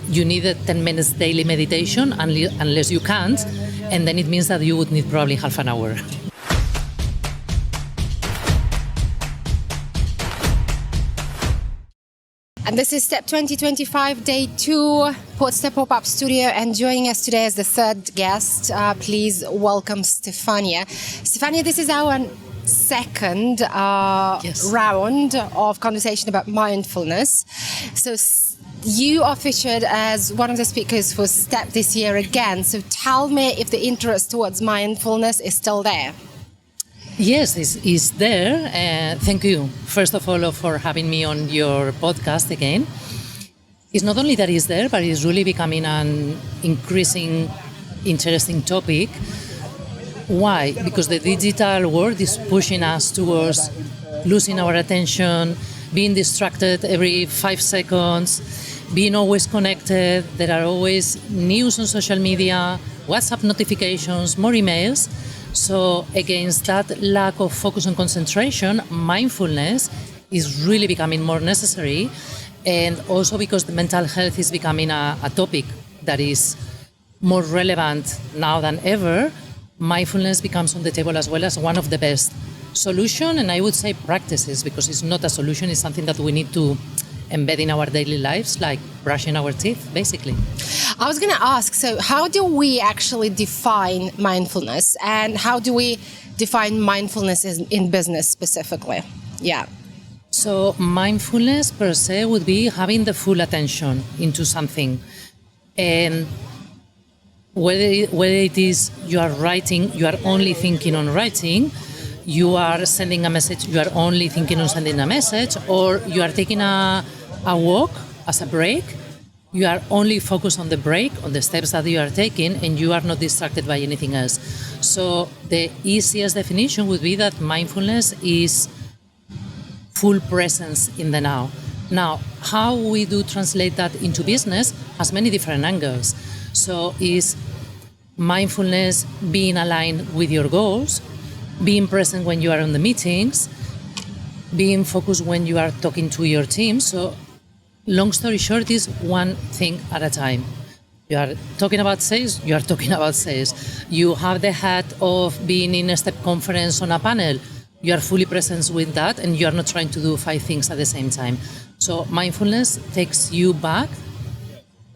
you need a 10 minutes daily meditation unless you can't, and then it means that you would need probably half an hour. And this is Step 2025, Day 2, Step Pop-Up Studio. And joining us today as the third guest, please welcome Stefania. Stefania, this is our second round of conversation about mindfulness. So you are featured as one of the speakers for Step this year again. So tell me if the interest towards mindfulness is still there. Yes, it's there. Thank you, first of all, for having me on your podcast again. It's not only that it's there, but it's really becoming an increasing interesting topic. Why? Because the digital world is pushing us towards losing our attention, being distracted every 5 seconds, being always connected. There are always news on social media, WhatsApp notifications, more emails. So against that lack of focus and concentration, mindfulness is really becoming more necessary. And also because the mental health is becoming a topic that is more relevant now than ever, mindfulness becomes on the table as well as one of the best solutions, and I would say practices, because it's not a solution, it's something that we need to embed in our daily lives, like brushing our teeth, basically. I was going to ask, so how do we actually define mindfulness, and how do we define mindfulness in business specifically? Yeah. So mindfulness per se would be having the full attention into something. And whether it is you are writing, you are only thinking on writing, you are sending a message, you are only thinking on sending a message, or you are taking a walk as a break, you are only focused on the break, on the steps that you are taking, and you are not distracted by anything else. So the easiest definition would be that mindfulness is full presence in the now. Now, how we do translate that into business has many different angles. So is mindfulness being aligned with your goals, being present when you are in the meetings, being focused when you are talking to your team. So long story short is one thing at a time. You are talking about sales, you are talking about sales. You have the hat of being in a step conference on a panel, you are fully present with that, and you are not trying to do 5 things at the same time. So mindfulness takes you back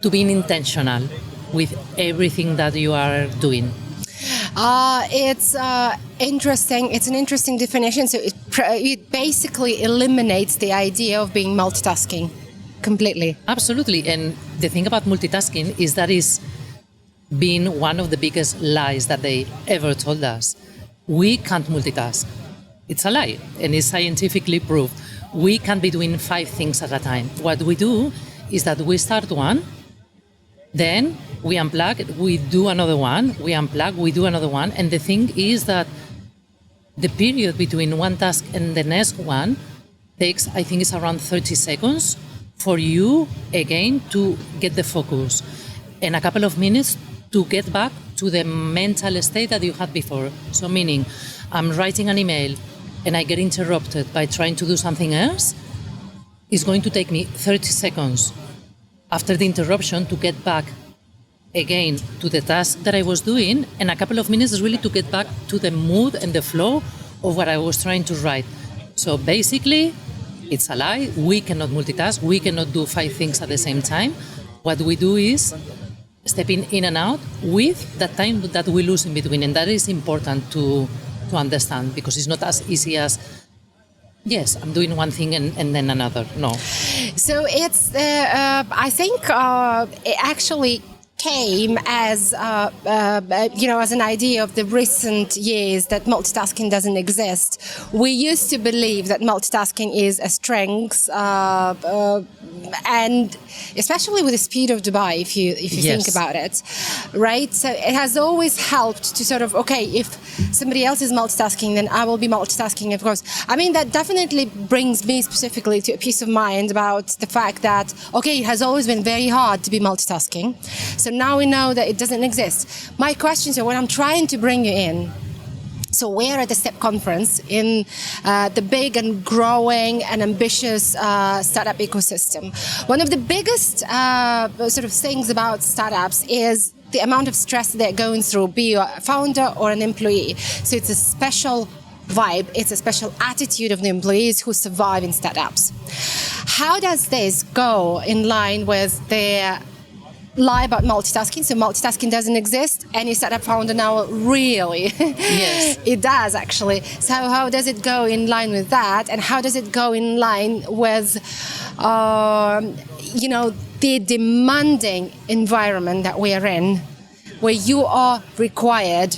to being intentional with everything that you are doing. It's interesting. It's an interesting definition. So it basically eliminates the idea of being multitasking completely. Absolutely. And the thing about multitasking is that it's been one of the biggest lies that they ever told us. We can't multitask. It's a lie, and it's scientifically proved. We can't be doing 5 things at a time. What we do is that we start one, then we unplug, we do another one, we unplug, we do another one. And the thing is that the period between one task and the next one takes, I think it's around 30 seconds for you, again, to get the focus, and a couple of minutes to get back to the mental state that you had before. So meaning, I'm writing an email and I get interrupted by trying to do something else, it's going to take me 30 seconds after the interruption to get back again to the task that I was doing, and a couple of minutes really to get back to the mood and the flow of what I was trying to write. So basically, it's a lie. We cannot multitask. We cannot do 5 things at the same time. What we do is stepping in and out with that time that we lose in between, and that is important to understand, because it's not as easy as, yes, I'm doing one thing and then another. No. So it's, I think it actually came as, as an idea of the recent years that multitasking doesn't exist. We used to believe that multitasking is a strength, and especially with the speed of Dubai, if you think about it, right? So it has always helped to sort of, okay, if somebody else is multitasking, then I will be multitasking, of course. I mean, that definitely brings me specifically to a peace of mind about the fact that, okay, it has always been very hard to be multitasking. So now we know that it doesn't exist. My question is, when I'm trying to bring you in So we're at the STEP conference in the big and growing and ambitious startup ecosystem. One of the biggest sort of things about startups is the amount of stress they're going through, be you a founder or an employee. So it's a special vibe, it's a special attitude of the employees who survive in startups. How does this go in line with their lie about multitasking? So multitasking doesn't exist. Any startup founder now really, Yes. it does actually. So how does it go in line with that, and how does it go in line with, the demanding environment that we are in, where you are required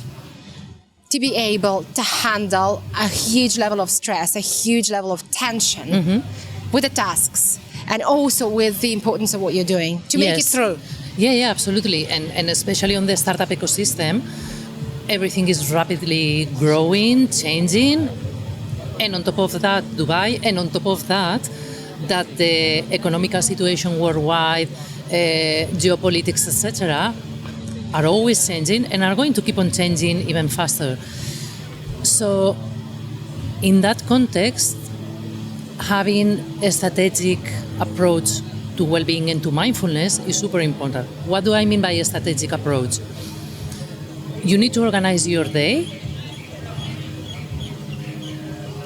to be able to handle a huge level of stress, a huge level of tension with the tasks, and also with the importance of what you're doing to make it through. Yeah, absolutely. And especially on the startup ecosystem, everything is rapidly growing, changing. And on top of that, Dubai, and on top of that the economical situation worldwide, geopolitics, etc., are always changing and are going to keep on changing even faster. So in that context, having a strategic approach to well-being and to mindfulness is super important. What do I mean by a strategic approach? You need to organize your day,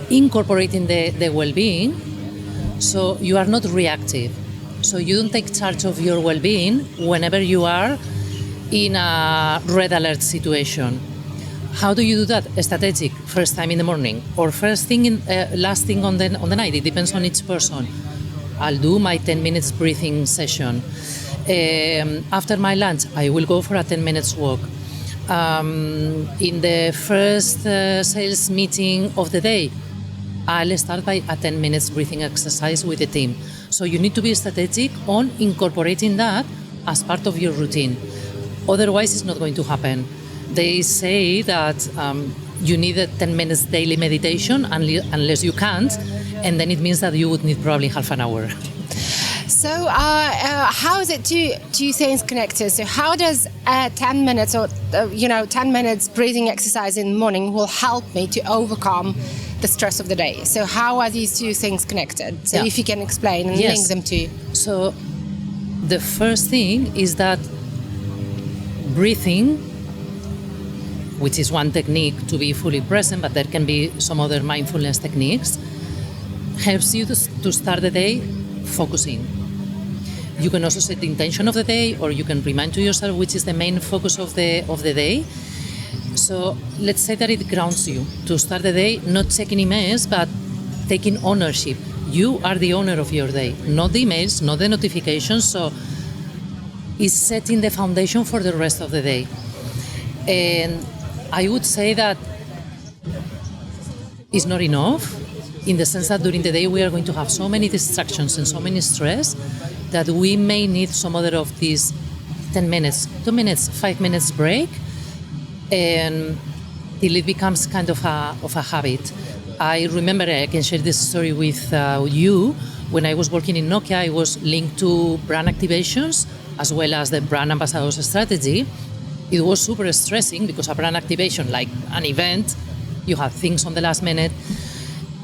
incorporating the well-being, so you are not reactive. So you don't take charge of your well-being whenever you are in a red alert situation. How do you do that? Strategic, first time in the morning, or first thing last thing on the night. It depends on each person. I'll do my 10 minutes breathing session. After my lunch, I will go for a 10 minutes walk. In the first sales meeting of the day, I'll start by a 10 minutes breathing exercise with the team. So you need to be strategic on incorporating that as part of your routine. Otherwise, it's not going to happen. They say that you need a 10 minutes daily meditation unless you can't, and then it means that you would need probably half an hour. So how is it two things connected? So how does 10 minutes or 10 minutes breathing exercise in the morning will help me to overcome the stress of the day? So how are these two things connected? So if you can explain and link them to. So the first thing is that breathing, which is one technique to be fully present, but there can be some other mindfulness techniques, helps you to start the day focusing. You can also set the intention of the day, or you can remind to yourself which is the main focus of the day. So let's say that it grounds you to start the day not checking emails, but taking ownership. You are the owner of your day, not the emails, not the notifications. So it's setting the foundation for the rest of the day. And I would say that it's not enough, in the sense that during the day we are going to have so many distractions and so many stress that we may need some other of these 10 minutes, 2 minutes, 5 minutes break, and till it becomes kind of a habit. I remember, I can share this story with you. When I was working in Nokia, I was linked to brand activations as well as the brand ambassadors strategy. It was super stressing because a brand activation, like an event, you have things on the last minute.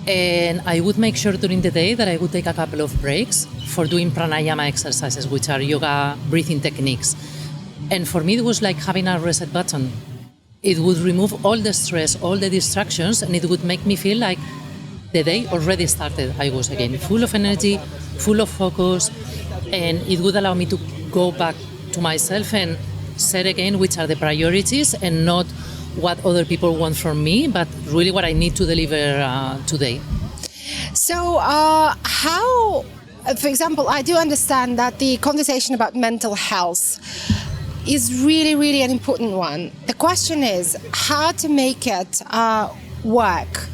And I would make sure during the day that I would take a couple of breaks for doing pranayama exercises, which are yoga breathing techniques. And for me, it was like having a reset button. It would remove all the stress, all the distractions, and it would make me feel like the day already started. I was again full of energy, full of focus, and it would allow me to go back to myself and set again which are the priorities and not what other people want from me, but really what I need to deliver today. So how, for example, I do understand that the conversation about mental health is really, really an important one. The question is how to make it work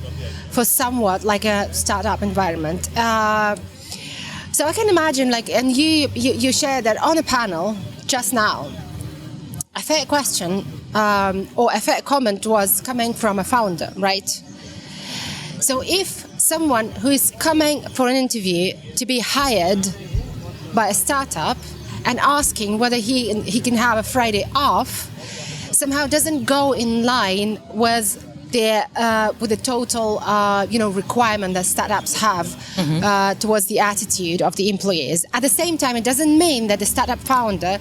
for somewhat like a startup environment. So I can imagine, like, and you shared that on a panel just now, a fair question or a fair comment was coming from a founder, right? So if someone who is coming for an interview to be hired by a startup and asking whether he can have a Friday off somehow doesn't go in line with the total requirement that startups have towards the attitude of the employees. At the same time, it doesn't mean that the startup founder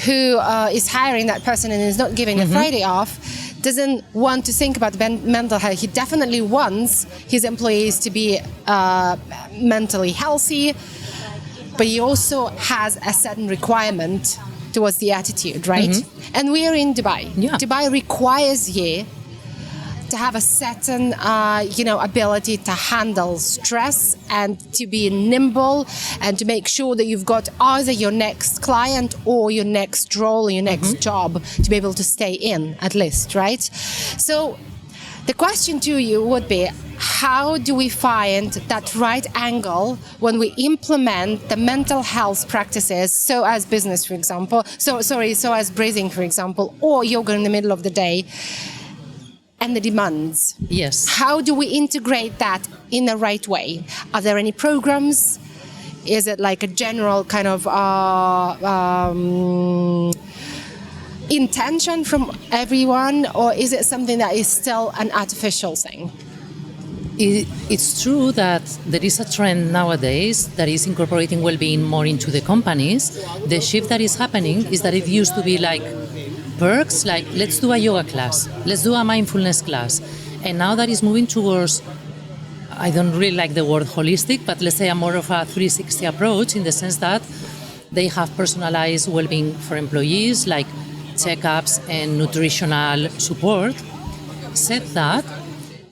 who is hiring that person and is not giving a Friday off doesn't want to think about mental health. He definitely wants his employees to be mentally healthy, but he also has a certain requirement towards the attitude, right? And we are in Dubai. Yeah. Dubai requires you to have a certain, ability to handle stress and to be nimble and to make sure that you've got either your next client or your next role, your next job to be able to stay in at least, right? So the question to you would be, how do we find that right angle when we implement the mental health practices, so as business, for example, so as breathing, for example, or yoga in the middle of the day, and the demands? Yes. How do we integrate that in the right way? Are there any programs? Is it like a general kind of intention from everyone, or is it something that is still an artificial thing? It's true that there is a trend nowadays that is incorporating well-being more into the companies. The shift that is happening is that it used to be like perks, like let's do a yoga class, let's do a mindfulness class. And now that is moving towards, I don't really like the word holistic, but let's say a more of a 360 approach, in the sense that they have personalized well-being for employees, like checkups and nutritional support. Said that,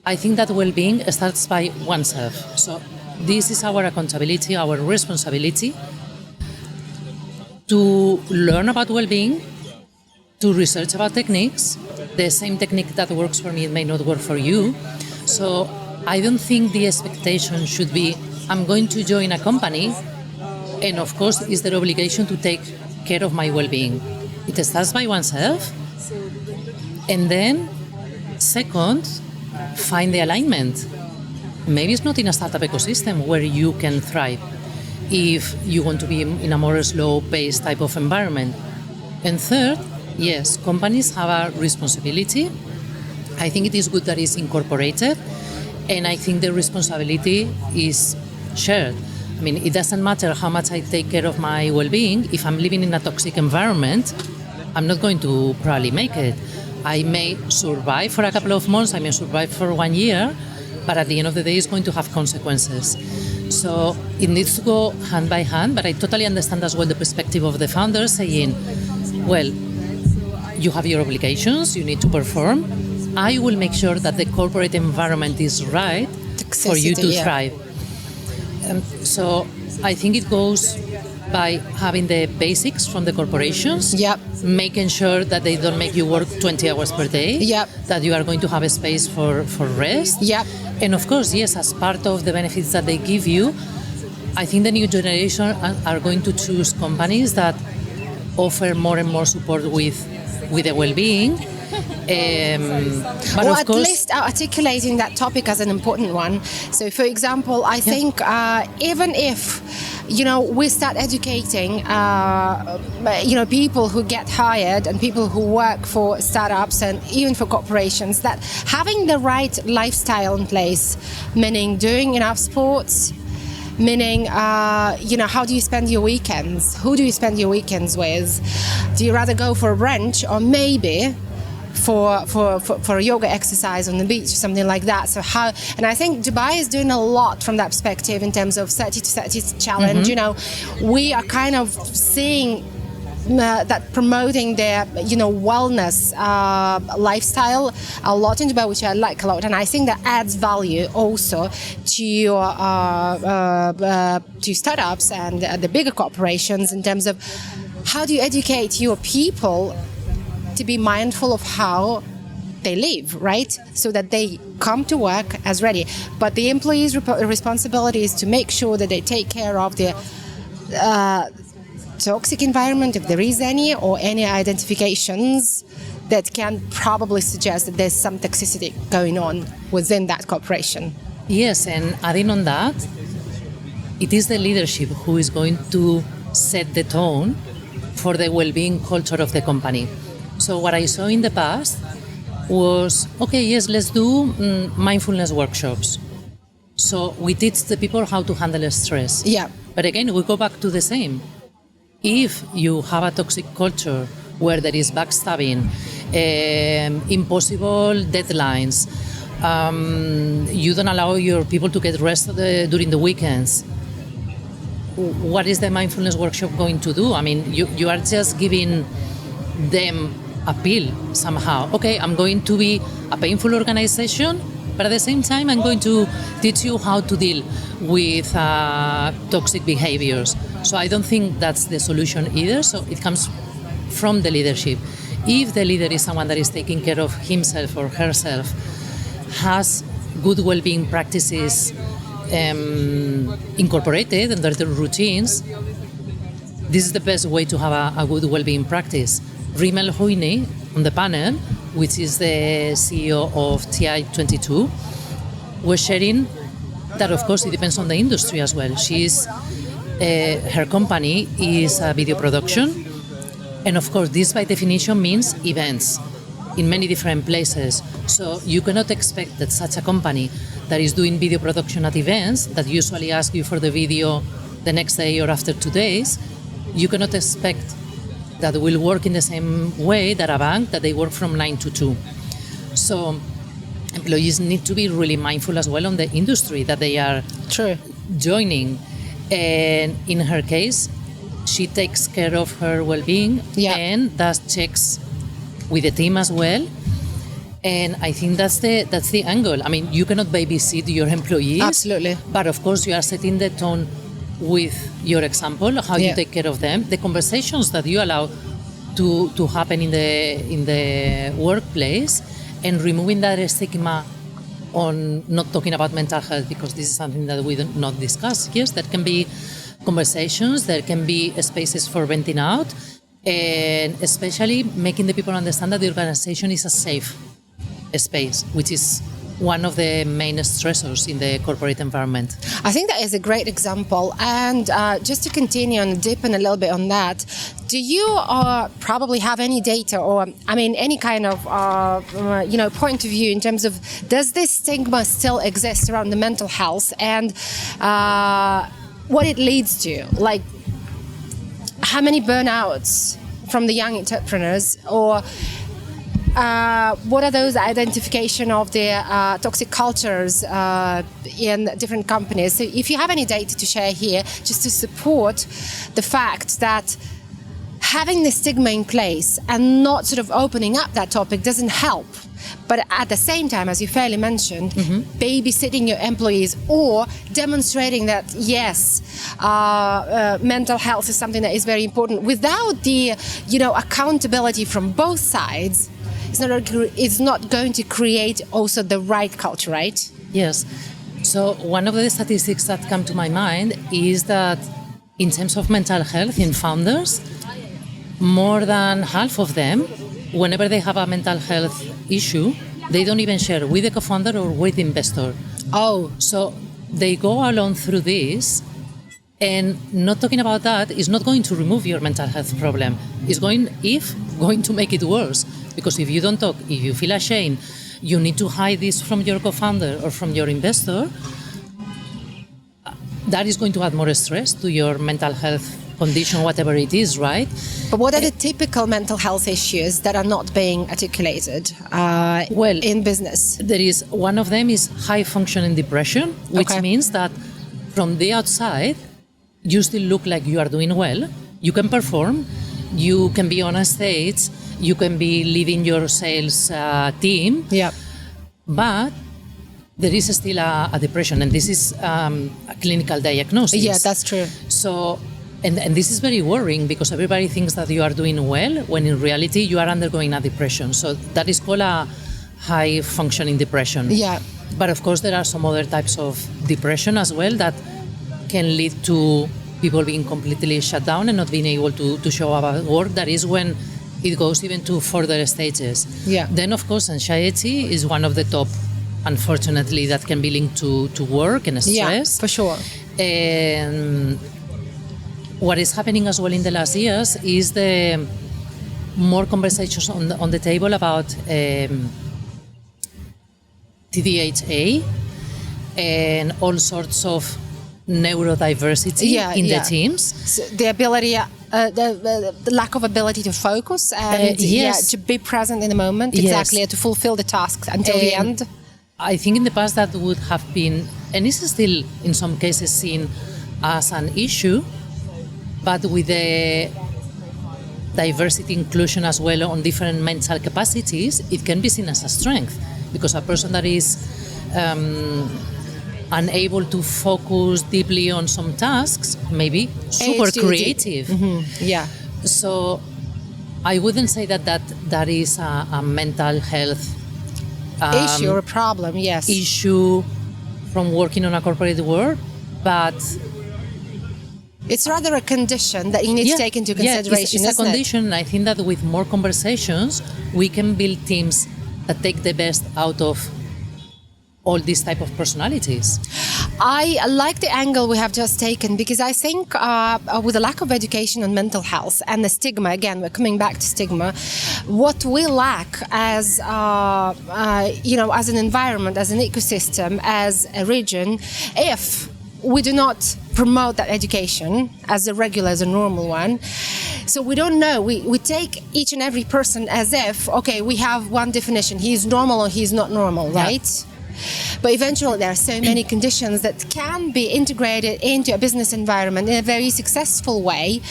I think that well-being starts by oneself. So this is our accountability, our responsibility to learn about well-being, to research about techniques. The same technique that works for me may not work for you. So I don't think the expectation should be, I'm going to join a company and of course it's their obligation to take care of my well-being. It starts by oneself. And then second, find the alignment. Maybe it's not in a startup ecosystem where you can thrive if you want to be in a more slow-paced type of environment. And third, yes, companies have a responsibility. I think it is good that it's incorporated, and I think the responsibility is shared. I mean, it doesn't matter how much I take care of my well-being. If I'm living in a toxic environment, I'm not going to probably make it. I may survive for a couple of months, I may survive for 1 year, but at the end of the day, it's going to have consequences. So it needs to go hand by hand, but I totally understand as well the perspective of the founders saying, well, you have your obligations, you need to perform. I will make sure that the corporate environment is right for you to thrive. So I think it goes by having the basics from the corporations, making sure that they don't make you work 20 hours per day, that you are going to have a space for rest. And of course, yes, as part of the benefits that they give you, I think the new generation are going to choose companies that offer more and more support with the well-being. But or of at course, least articulating that topic as an important one. So, for example, I think even if we start educating people who get hired and people who work for startups and even for corporations, that having the right lifestyle in place, meaning doing enough sports, meaning how do you spend your weekends, who do you spend your weekends with, do you rather go for a brunch or maybe for a yoga exercise on the beach or something like that. So and I think Dubai is doing a lot from that perspective in terms of 30 to 30 challenge. We are kind of seeing that promoting their wellness lifestyle a lot in Dubai, which I like a lot, and I think that adds value also to your to startups and the bigger corporations in terms of how do you educate your people to be mindful of how they live, right? So that they come to work as ready. But the employees' responsibility is to make sure that they take care of the toxic environment, if there is any, or any identifications that can probably suggest that there's some toxicity going on within that corporation. Yes, and adding on that, it is the leadership who is going to set the tone for the well-being culture of the company. So what I saw in the past was, okay, yes, let's do mindfulness workshops. So we teach the people how to handle stress. Yeah. But again, we go back to the same. If you have a toxic culture where there is backstabbing, impossible deadlines, you don't allow your people to get rest during the weekends, what is the mindfulness workshop going to do? I mean, you are just giving them a pill somehow. Okay, I'm going to be a painful organization, but at the same time, I'm going to teach you how to deal with toxic behaviors. So I don't think that's the solution either. So it comes from the leadership. If the leader is someone that is taking care of himself or herself, has good well-being practices incorporated in their routines, this is the best way to have a good well-being practice. Rimmel Hoyne on the panel, which is the CEO of TI22, was sharing that, of course, it depends on the industry as well. Her company is a video production, and of course, this by definition means events in many different places. So you cannot expect that such a company that is doing video production at events, that usually ask you for the video the next day or after 2 days, you cannot expect that will work in the same way that a bank, that they work from 9 to 2. So employees need to be really mindful as well on the industry that they are joining. And in her case, she takes care of her well-being and does checks with the team as well. And I think that's the angle. I mean, you cannot babysit your employees. Absolutely. But of course, you are setting the tone with your example, how you take care of them, the conversations that you allow to happen in the workplace, and removing that stigma on not talking about mental health, because this is something that we do not discuss. Yes, there can be conversations, there can be spaces for venting out, and especially making the people understand that the organization is a safe space, which is one of the main stressors in the corporate environment. I think that is a great example. And just to continue and deepen a little bit on that, do you probably have any data or, I mean, any kind of, point of view in terms of, does this stigma still exist around the mental health and what it leads to? Like, how many burnouts from the young entrepreneurs, or what are those identification of the toxic cultures in different companies? So if you have any data to share here, just to support the fact that having the stigma in place and not sort of opening up that topic doesn't help. But at the same time, as you fairly mentioned, babysitting your employees or demonstrating that, yes, mental health is something that is very important without the, accountability from both sides, it's not going to create also the right culture, right? Yes. So one of the statistics that come to my mind is that in terms of mental health in founders, more than half of them, whenever they have a mental health issue, they don't even share with the co-founder or with the investor. Oh. So they go along through this, and not talking about that is not going to remove your mental health problem. It's going to make it worse. Because if you don't talk, if you feel ashamed, you need to hide this from your co-founder or from your investor, that is going to add more stress to your mental health condition, whatever it is, right? But what are the typical mental health issues that are not being articulated in business? There is, one of them is high functioning depression, which means that from the outside, you still look like you are doing well, you can perform, you can be on a stage, you can be leading your sales team, but there is still a depression, and this is a clinical diagnosis. Yeah, that's true. So, and this is very worrying because everybody thinks that you are doing well, when in reality you are undergoing a depression. So that is called a high functioning depression. Yeah. But of course there are some other types of depression as well that can lead to people being completely shut down and not being able to show up at work. That is when it goes even to further stages. Yeah. Then, of course, anxiety is one of the top, unfortunately, that can be linked to work and stress. Yeah, for sure. And what is happening as well in the last years is the more conversations on the table about TDHA and all sorts of neurodiversity in the teams. So the ability, the lack of ability to focus and to be present in the moment, exactly, to fulfill the tasks until the end. I think in the past that would have been, and is still in some cases seen as an issue, but with the diversity inclusion as well on different mental capacities, it can be seen as a strength, because a person that is unable to focus deeply on some tasks may be super creative. So I wouldn't say that is a mental health issue or a problem, issue from working on a corporate world, but it's rather a condition that you need to take into consideration. It's a condition. I think that with more conversations, we can build teams that take the best out of all these type of personalities. I like the angle we have just taken, because I think with the lack of education on mental health and the stigma, again, we're coming back to stigma, what we lack as, as an environment, as an ecosystem, as a region, if we do not promote that education as a regular, as a normal one. So we don't know. We take each and every person as if, okay, we have one definition. He's normal or he's not normal, right? But eventually there are so many conditions that can be integrated into a business environment in a very successful way,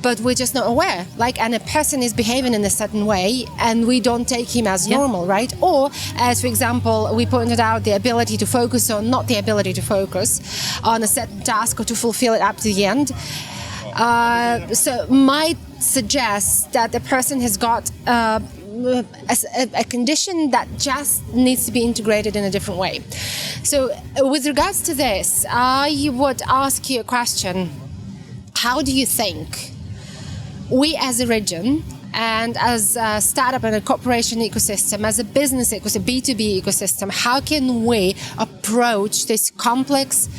but we're just not aware. And a person is behaving in a certain way and we don't take him as normal, right? Or, as for example, we pointed out the ability to focus or not the ability to focus on a certain task or to fulfill it up to the end. So might suggest that the person has got a condition that just needs to be integrated in a different way. So with regards to this, I would ask you a question. How do you think we as a region and as a startup and a corporation ecosystem, as a business ecosystem, B2B ecosystem, how can we approach this complex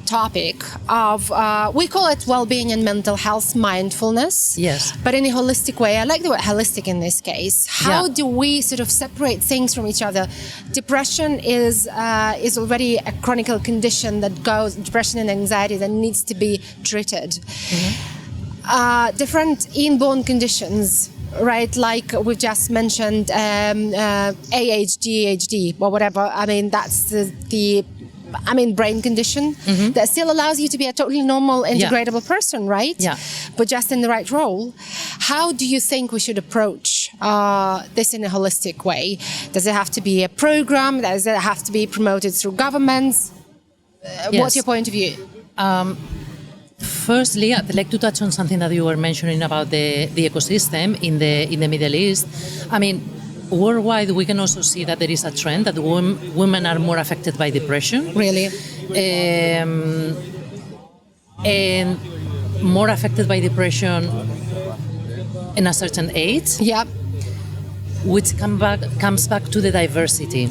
topic of, we call it well-being and mental health, mindfulness, but in a holistic way? I like the word holistic in this case. How do we sort of separate things from each other? Depression is already a chronic condition depression and anxiety that needs to be treated. Different inborn conditions, right? Like we've just mentioned, ADHD or whatever. I mean, that's the brain condition that still allows you to be a totally normal, integratable person, right? But just in the right role. How do you think we should approach this in a holistic way? Does it have to be a program? Does it have to be promoted through governments? What's your point of view? Firstly, I'd like to touch on something that you were mentioning about the ecosystem in the Middle East. I mean, worldwide, we can also see that there is a trend that women are more affected by depression. Really? And more affected by depression in a certain age. Which comes back to the diversity.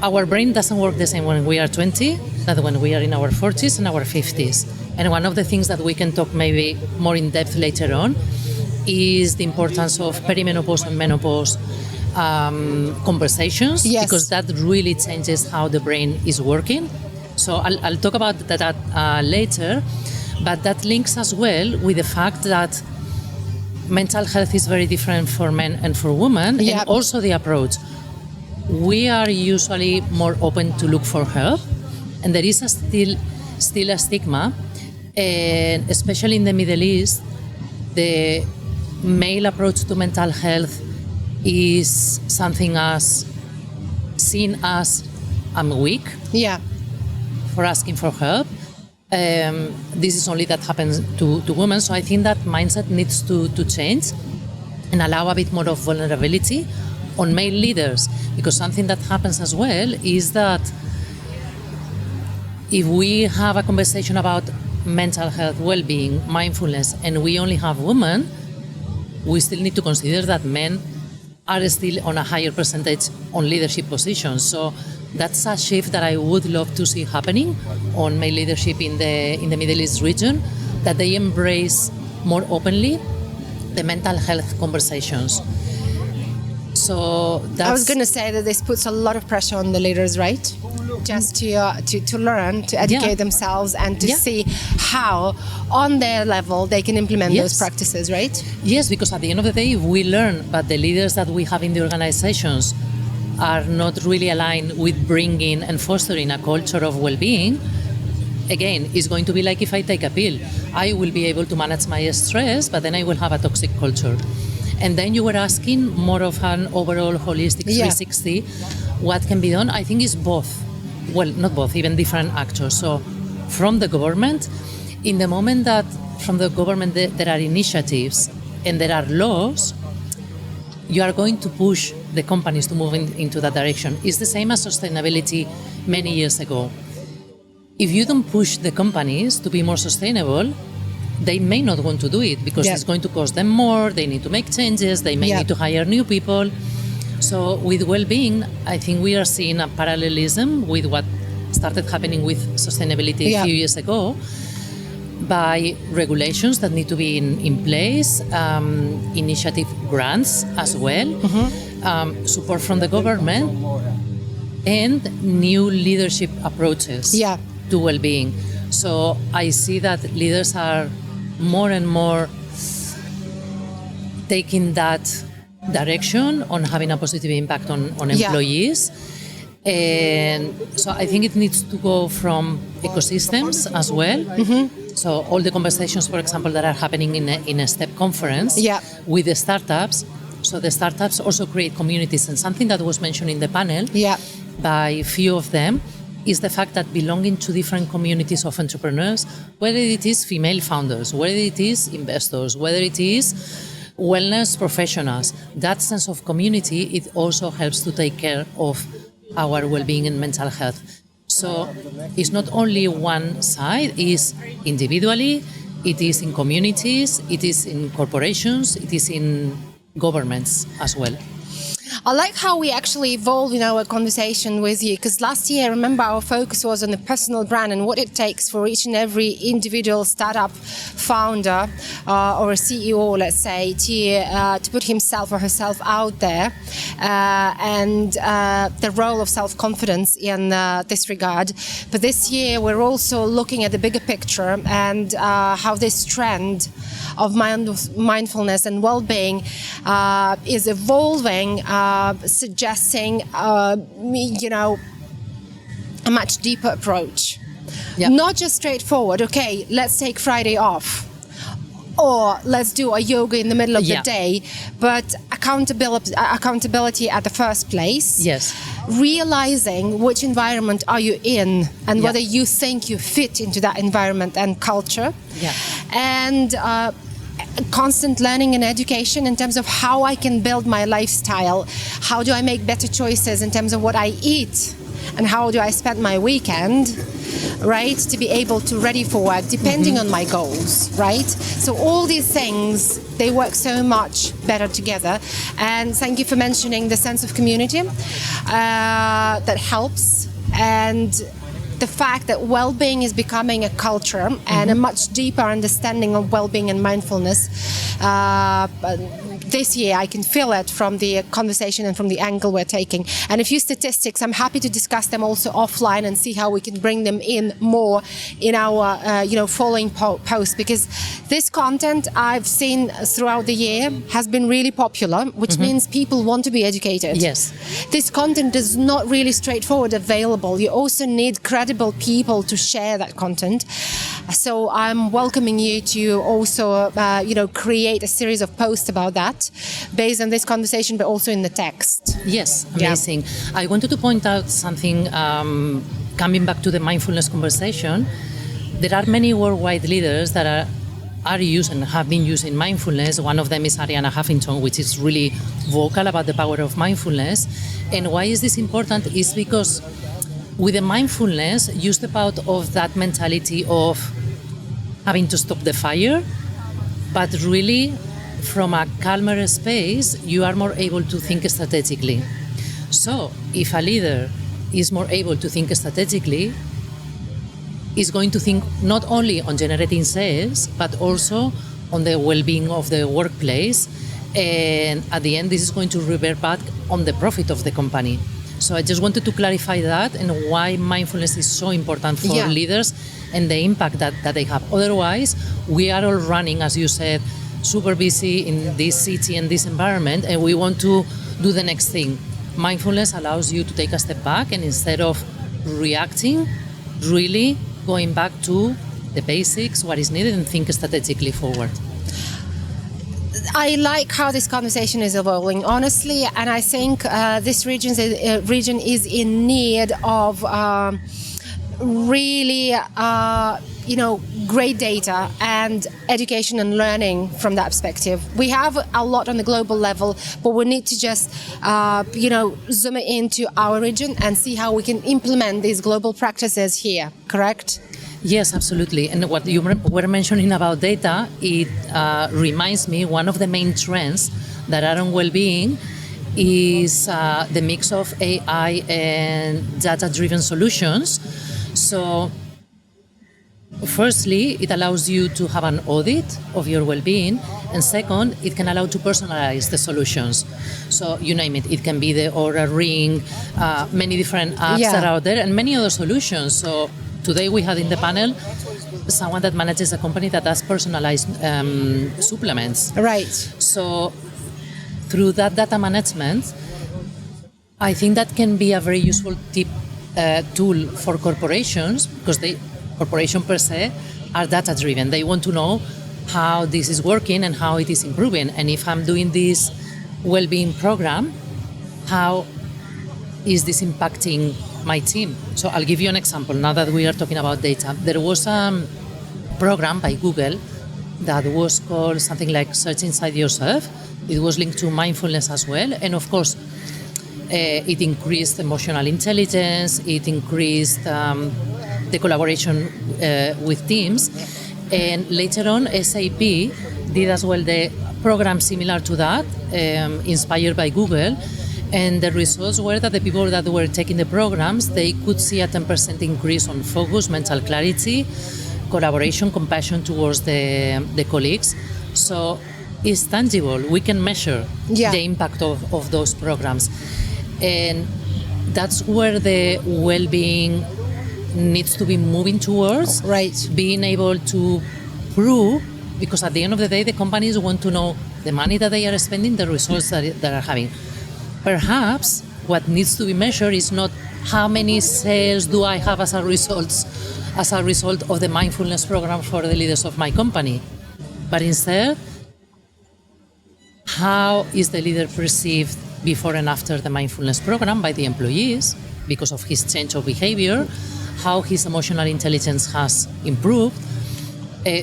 Our brain doesn't work the same when we are 20 than when we are in our 40s and our 50s. And one of the things that we can talk maybe more in depth later on is the importance of perimenopause and menopause conversations, because that really changes how the brain is working. So I'll talk about that later, but that links as well with the fact that mental health is very different for men and for women, and also the approach. We are usually more open to look for help, and there is still a stigma, and especially in the Middle East, the male approach to mental health is something seen as I'm weak for asking for help. This is only that happens to women, so I think that mindset needs to change and allow a bit more of vulnerability on male leaders, because something that happens as well is that if we have a conversation about mental health, well-being, mindfulness, and we only have women, we still need to consider that men are still on a higher percentage on leadership positions. So that's a shift that I would love to see happening on male leadership in the Middle East region, that they embrace more openly the mental health conversations. So that's... I was going to say that this puts a lot of pressure on the leaders, right? Just to learn, to educate themselves, and to see how, on their level, they can implement those practices, right? Yes, because at the end of the day, if we learn, but the leaders that we have in the organizations are not really aligned with bringing and fostering a culture of well-being, again, it's going to be like if I take a pill. I will be able to manage my stress, but then I will have a toxic culture. And then you were asking more of an overall holistic 360. What can be done? I think it's both. Well, not both, even different actors. So from the government, in the moment that from the government there are initiatives and there are laws, you are going to push the companies to move into that direction. It's the same as sustainability many years ago. If you don't push the companies to be more sustainable, they may not want to do it because it's going to cost them more, they need to make changes, they may need to hire new people. So with well-being, I think we are seeing a parallelism with what started happening with sustainability a few years ago, by regulations that need to be in place, initiative grants as well, support from the government, and new leadership approaches to well-being. So I see that leaders are more and more taking that direction on having a positive impact on employees. And so I think it needs to go from ecosystems as well. So all the conversations, for example, that are happening in a STEP conference with the startups. So the startups also create communities, and something that was mentioned in the panel by a few of them is the fact that belonging to different communities of entrepreneurs, whether it is female founders, whether it is investors, whether it is wellness professionals, that sense of community, it also helps to take care of our well-being and mental health. So it's not only one side, it's individually, it is in communities, it is in corporations, it is in governments as well. I like how we actually evolved in our conversation with you, because last year, remember, our focus was on the personal brand and what it takes for each and every individual startup founder or a CEO, let's say, to put himself or herself out there, and the role of self-confidence in this regard. But this year, we're also looking at the bigger picture and how this trend of mindfulness and well-being is evolving, suggesting, a much deeper approach. Not just straightforward, okay, let's take Friday off, or let's do a yoga in the middle of the day, but accountability at the first place. Realizing which environment are you in and whether you think you fit into that environment and culture. And constant learning and education in terms of how I can build my lifestyle, how do I make better choices in terms of what I eat, and how do I spend my weekend, right, to be able to ready for work depending on my goals, right? So all these things, they work so much better together. And thank you for mentioning the sense of community that helps, and the fact that well-being is becoming a culture and a much deeper understanding of well-being and mindfulness. This year, I can feel it from the conversation and from the angle we're taking. And a few statistics, I'm happy to discuss them also offline and see how we can bring them in more in our, following posts, because this content I've seen throughout the year has been really popular, which means people want to be educated. This content is not really straightforward available. You also need credible people to share that content. So I'm welcoming you to also, create a series of posts about that based on this conversation, but also in the text. Yes, amazing. I wanted to point out something, coming back to the mindfulness conversation. There are many worldwide leaders that are using, have been using mindfulness. One of them is Arianna Huffington, which is really vocal about the power of mindfulness. And why is this important? Is because with the mindfulness, you step out of that mentality of having to stop the fire, but really from a calmer space, you are more able to think strategically. So if a leader is more able to think strategically, is going to think not only on generating sales, but also on the well-being of the workplace And at the end, this is going to revert back on the profit of the company. So I just wanted to clarify that and why mindfulness is so important for leaders and the impact that they have. Otherwise, we are all running, as you said, super busy in this city and this environment, and we want to do the next thing. Mindfulness allows you to take a step back, and instead of reacting, really going back to the basics, what is needed, and think strategically forward. I like how this conversation is evolving, honestly, and I think this region is in need of really, great data and education and learning from that perspective. We have a lot on the global level, but we need to just, zoom it into our region and see how we can implement these global practices here, correct? Yes, absolutely. And what you were mentioning about data, it reminds me one of the main trends that are on well-being is the mix of AI and data-driven solutions. So, firstly, it allows you to have an audit of your well-being, and second, it can allow to personalize the solutions. So, you name it. It can be the Oura Ring, many different apps that are out there, and many other solutions. So, today we had in the panel someone that manages a company that does personalized supplements. Right. So through that data management, I think that can be a very useful tool for corporations, because corporation per se are data driven. They want to know how this is working and how it is improving. And if I'm doing this well-being program, how is this impacting my team? So I'll give you an example now that we are talking about data. There was a program by Google that was called something like Search Inside Yourself. It was linked to mindfulness as well. And of course, it increased emotional intelligence, it increased the collaboration with teams. And later on, SAP did as well the program similar to that, inspired by Google. And the results were that the people that were taking the programs, they could see a 10% increase on focus, mental clarity, collaboration, compassion towards the colleagues. So it's tangible. We can measure the impact of those programs. And that's where the well-being needs to be moving towards. Right. Being able to prove, because at the end of the day, the companies want to know the money that they are spending, the results that are having. Perhaps what needs to be measured is not how many sales do I have as a result of the mindfulness program for the leaders of my company, but instead, how is the leader perceived before and after the mindfulness program by the employees because of his change of behavior, how his emotional intelligence has improved,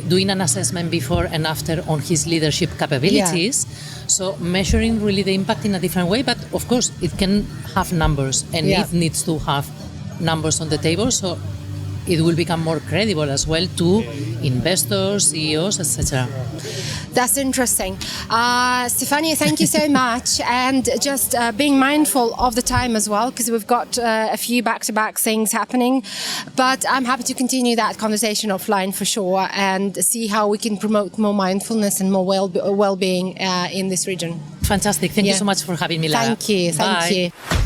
doing an assessment before and after on his leadership capabilities. So measuring really the impact in a different way, but of course it can have numbers, and it needs to have numbers on the table, so it will become more credible as well to investors, CEOs, etc. That's interesting. Stefania, thank you so much. And just being mindful of the time as well, because we've got a few back-to-back things happening. But I'm happy to continue that conversation offline for sure and see how we can promote more mindfulness and more well-being in this region. Fantastic. Thank you so much for having me, Lara. Thank you. Thank you.